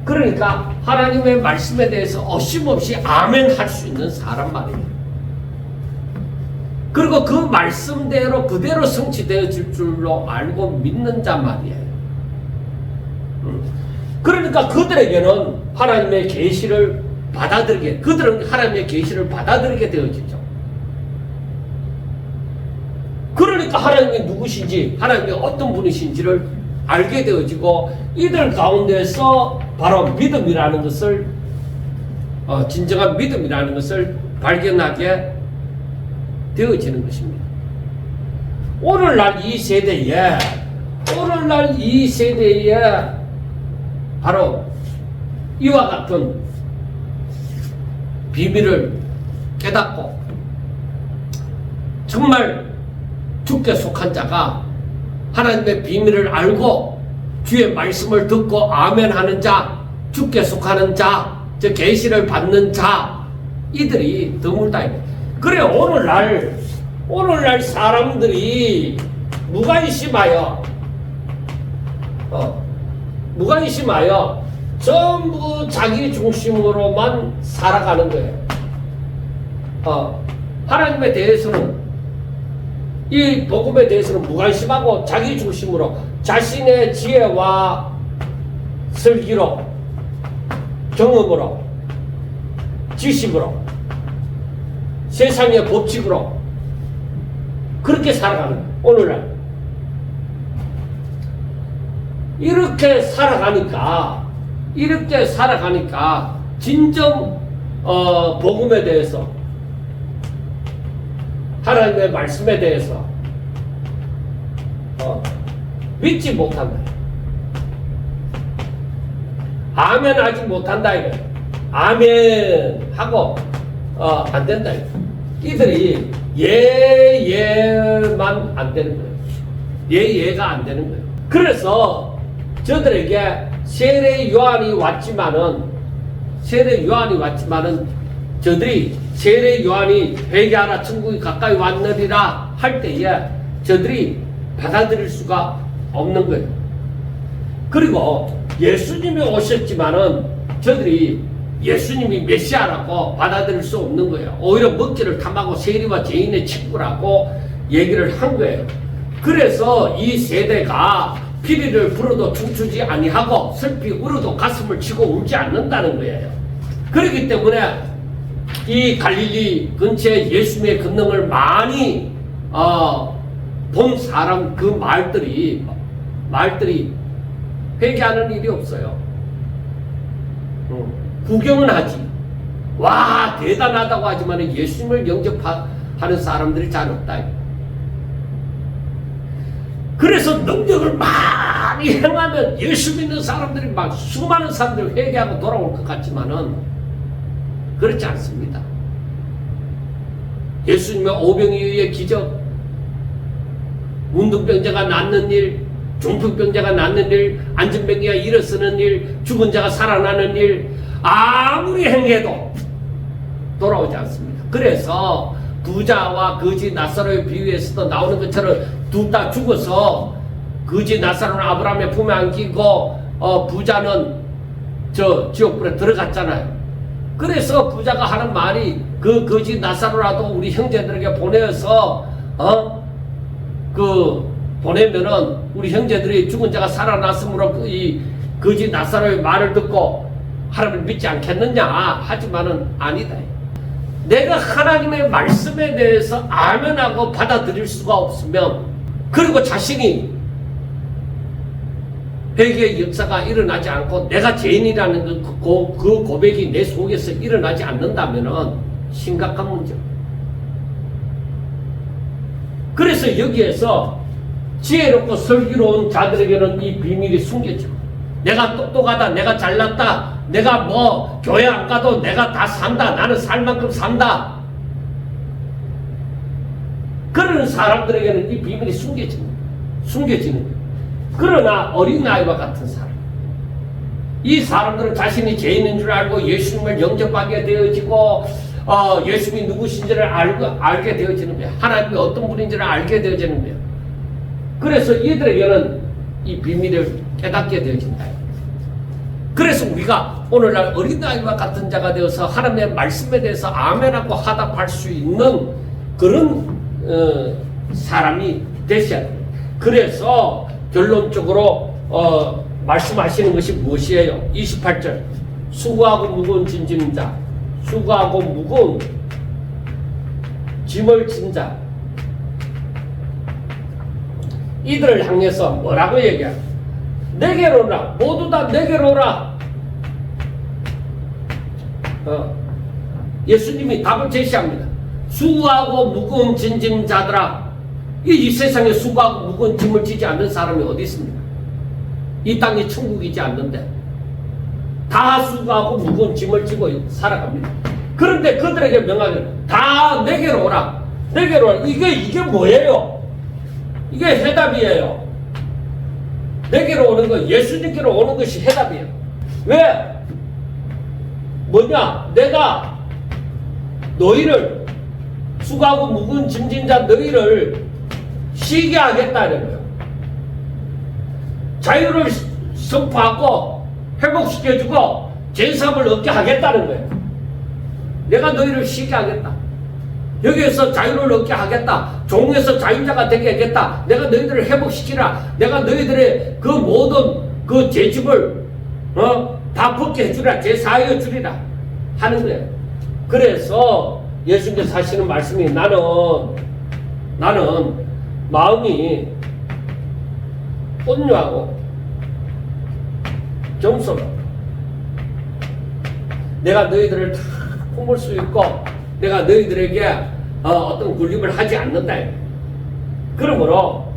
그러니까 하나님의 말씀에 대해서 어심없이 아멘 할 수 있는 사람 말이에요. 그리고 그 말씀대로 그대로 성취되어질 줄로 알고 믿는 자 말이에요. 그러니까 그들에게는 하나님의 계시를 받아들이게, 그들은 하나님의 계시를 받아들이게 되어지죠. 그러니까 하나님이 누구신지, 하나님이 어떤 분이신지를 알게 되어지고, 이들 가운데서 바로 믿음이라는 것을, 진정한 믿음이라는 것을 발견하게 되어지는 것입니다. 오늘날 이 세대에 바로 이와 같은 비밀을 깨닫고 정말 주께 속한 자가, 하나님의 비밀을 알고 주의 말씀을 듣고 아멘하는 자, 주께 속하는 자, 저 계시를 받는 자, 이들이 드물다. 그래, 오늘날 사람들이 무관심하여 전부 자기 중심으로만 살아가는 거예요. 하나님에 대해서는, 이 복음에 대해서는 무관심하고 자기 중심으로 자신의 지혜와 설기로, 경험으로, 지식으로, 세상의 법칙으로 그렇게 살아가는 거예요. 오늘날 이렇게 살아가니까 진정 복음에 대해서, 하나님의 말씀에 대해서 믿지 못한다. 아멘 하지 못한다 이거. 아멘 하고 안 된다 이거. 이들이 예만 안 되는 거예요. 예가 안 되는 거예요. 그래서 저들에게 세례 요한이 왔지만은 저들이 세례 요한이 회개하라 천국이 가까이 왔느니라 할 때에 저들이 받아들일 수가 없는 거예요. 그리고 예수님이 오셨지만은 저들이 예수님이 메시아라고 받아들일 수 없는 거예요. 오히려 먹지를 탐하고 세리와 죄인의 친구라고 얘기를 한 거예요. 그래서 이 세대가 피리를 불어도 춤추지 아니하고 슬피 울어도 가슴을 치고 울지 않는다는 거예요. 그렇기 때문에 이 갈릴리 근처에 예수님의 권능을 많이 본 사람, 그 말들이 회개하는 일이 없어요. 구경은 하지. 와, 대단하다고 하지만 예수님을 영접하는 사람들이 잘 없다. 그래서 능력을 많이 행하면 예수 믿는 사람들이 막 수많은 사람들이 회개하고 돌아올 것 같지만은 그렇지 않습니다. 예수님의 오병이어의 기적, 문둥병자가 낫는 일, 중풍병자가 낫는 일, 안진병이가 일어서는 일, 죽은 자가 살아나는 일, 아무리 행해도 돌아오지 않습니다. 그래서 부자와 거지 나사로의 비유에서도 나오는 것처럼 둘 다 죽어서 거지 나사로는 아브라함의 품에 안기고 부자는 저 지옥불에 들어갔잖아요. 그래서 부자가 하는 말이 그 거지 나사로라도 우리 형제들에게 보내서 보내면은 우리 형제들이 죽은 자가 살아났으므로 이 거지 나사로의 말을 듣고 하나님을 믿지 않겠느냐. 하지만은 아니다. 내가 하나님의 말씀에 대해서 아멘하고 받아들일 수가 없으면, 그리고 자신이 회개의 역사가 일어나지 않고 내가 죄인이라는 그 고백이 내 속에서 일어나지 않는다면 심각한 문제. 그래서 여기에서 지혜롭고 슬기로운 자들에게는 이 비밀이 숨겨져. 내가 똑똑하다, 내가 잘났다, 내가 뭐 교회 안 가도 내가 다 산다, 나는 살 만큼 산다, 그러는 사람들에게는 이 비밀이 숨겨지는 거예요. 그러나 어린아이와 같은 사람, 이 사람들은 자신이 죄인인 줄 알고 예수님을 영접하게 되어지고 예수님이 누구신지를 알게 되어지는 거예요. 하나님이 어떤 분인지를 알게 되어지는 거예요. 그래서 이들에게는 이 비밀을 깨닫게 되어진다. 그래서 우리가 오늘날 어린아이와 같은 자가 되어서 하나님의 말씀에 대해서 아멘하고 화답할 수 있는 그런 사람이 되셔야 돼요. 그래서 결론적으로 말씀하시는 것이 무엇이에요? 28절, 수고하고 무거운 짐진 자, 수고하고 무거운 짐을 진 자, 이들을 향해서 뭐라고 얘기해요? 내게로 오라, 모두 다 내게로 오라. 예수님이 답을 제시합니다. 수고하고 무거운 짐진 자들아. 이 세상에 수고하고 무거운 짐을 지지 않는 사람이 어디 있습니까? 이 땅이 천국이지 않는데 다 수고하고 무거운 짐을 지고 살아갑니다. 그런데 그들에게 명하기를 다 내게로 오라, 내게로 오라. 이게 뭐예요? 이게 해답이에요. 내게로 오는 거, 예수님께로 오는 것이 해답이에요. 왜? 뭐냐? 내가 너희를, 수고하고 무거운 짐진 자 너희를 쉬게 하겠다는 거예요. 자유를 선포하고 회복시켜주고 죄사함을 얻게 하겠다는 거예요. 내가 너희를 쉬게 하겠다. 여기에서 자유를 얻게 하겠다. 종에서 자유자가 되게 하겠다. 내가 너희들을 회복시키라. 내가 너희들의 그 모든 그 죄집을 다 벗게 해주라. 죄사하여 주리라 하는 거예요. 그래서 예수님께서 하시는 말씀이 나는 마음이 온유하고 겸손하고 내가 너희들을 다 품을 수 있고 내가 너희들에게 어떤 굴림을 하지 않는다. 그러므로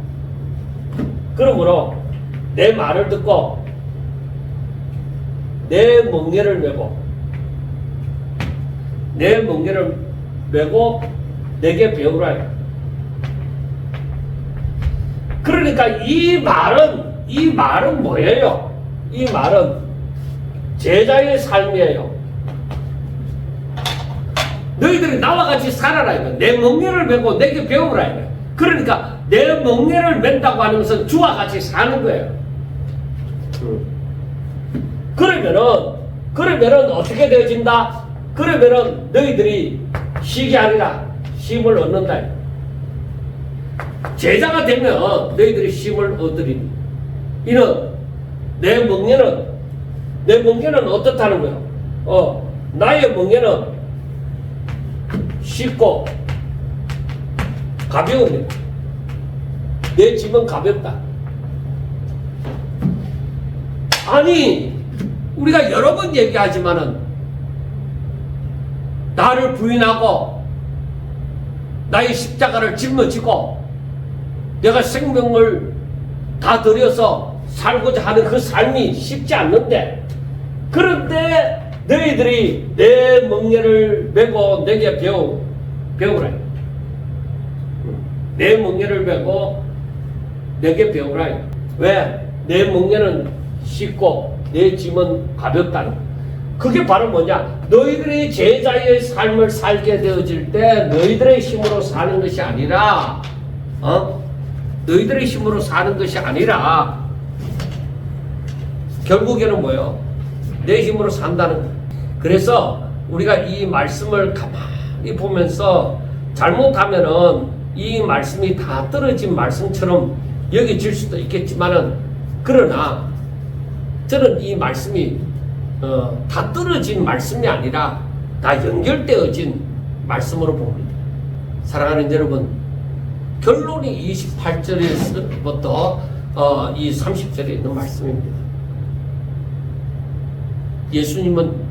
내 말을 듣고 내 멍에를 메고 내게 배우라. 그러니까 이 말은 뭐예요? 이 말은 제자의 삶이에요. 너희들이 나와 같이 살아라 이거. 내 멍에를 메고 내게 배우라 이거. 그러니까 내 멍에를 맨다고 하는 것은 주와 같이 사는 거예요. 그러면은 어떻게 되어진다? 그러면은 너희들이 쉬게 하리라. 쉼을 얻는다. 제자가 되면 너희들이 쉼을 얻으리니. 이는 내 멍에는 어떻다는 거예요? 나의 멍에는 쉽고 가벼웁니다. 내 짐은 가볍다. 아니, 우리가 여러 번 얘기하지만은 나를 부인하고 나의 십자가를 짊어지고 내가 생명을 다 들여서 살고자 하는 그 삶이 쉽지 않는데, 그런데 너희들이 내 멍에를 메고 내게 배우라. 내 멍에를 메고 내게 배우라. 왜? 내 멍에는 쉽고 내 짐은 가볍다는 거야. 그게 바로 뭐냐? 너희들이 제자의 삶을 살게 되어질 때 너희들의 힘으로 사는 것이 아니라 너희들의 힘으로 사는 것이 아니라 결국에는 뭐예요? 내 힘으로 산다는 거예요. 그래서 우리가 이 말씀을 가만히 보면서 잘못하면은 이 말씀이 다 떨어진 말씀처럼 여겨질 수도 있겠지만은, 그러나 저는 이 말씀이 다 떨어진 말씀이 아니라 다 연결되어진 말씀으로 봅니다. 사랑하는 여러분, 결론이 28절에서부터 이 30절에 있는 말씀입니다. 예수님은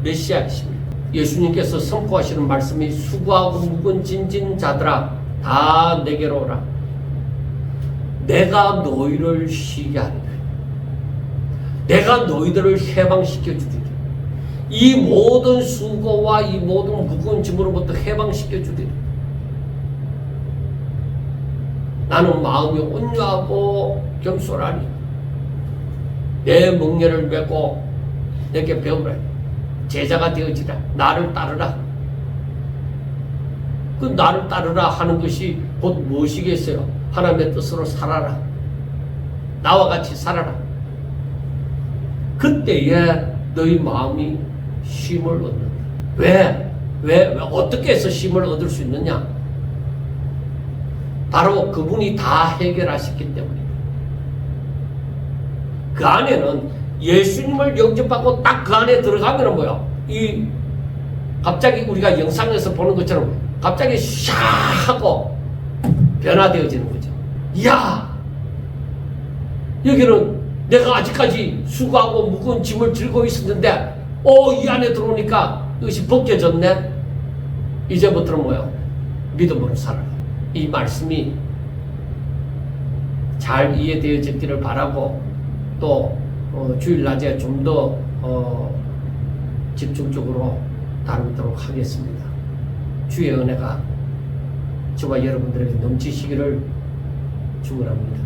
메시아이십니다. 예수님께서 선포하시는 말씀이 수고하고 무거운 짐진 자들아 다 내게로 오라. 내가 너희를 쉬게 하리라. 내가 너희들을 해방시켜 주리라. 이 모든 수고와 이 모든 무거운 짐으로부터 해방시켜 주리라. 나는 마음이 온유하고 겸손하니 내 멍에를 메고 내게 배우라. 제자가 되어지라. 나를 따르라. 그 나를 따르라 하는 것이 곧 무엇이겠어요? 하나님의 뜻으로 살아라. 나와 같이 살아라. 그때에 너희 마음이 쉼을 얻는다. 왜 어떻게 해서 쉼을 얻을 수 있느냐? 바로 그분이 다 해결하셨기 때문입니다. 그 안에는 예수님을 영접하고 딱 그 안에 들어가면 뭐야? 갑자기 우리가 영상에서 보는 것처럼 갑자기 샤 하고 변화되어지는 거죠. 이야, 여기는 내가 아직까지 수고하고 무거운 짐을 들고 있었는데 이 안에 들어오니까 이것이 벗겨졌네. 이제부터는 뭐야? 믿음으로 살아라. 이 말씀이 잘 이해되어지기를 바라고, 또 주일 낮에 좀 더 집중적으로 다루도록 하겠습니다. 주의 은혜가 저와 여러분들에게 넘치시기를 축원합니다.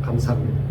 감사합니다.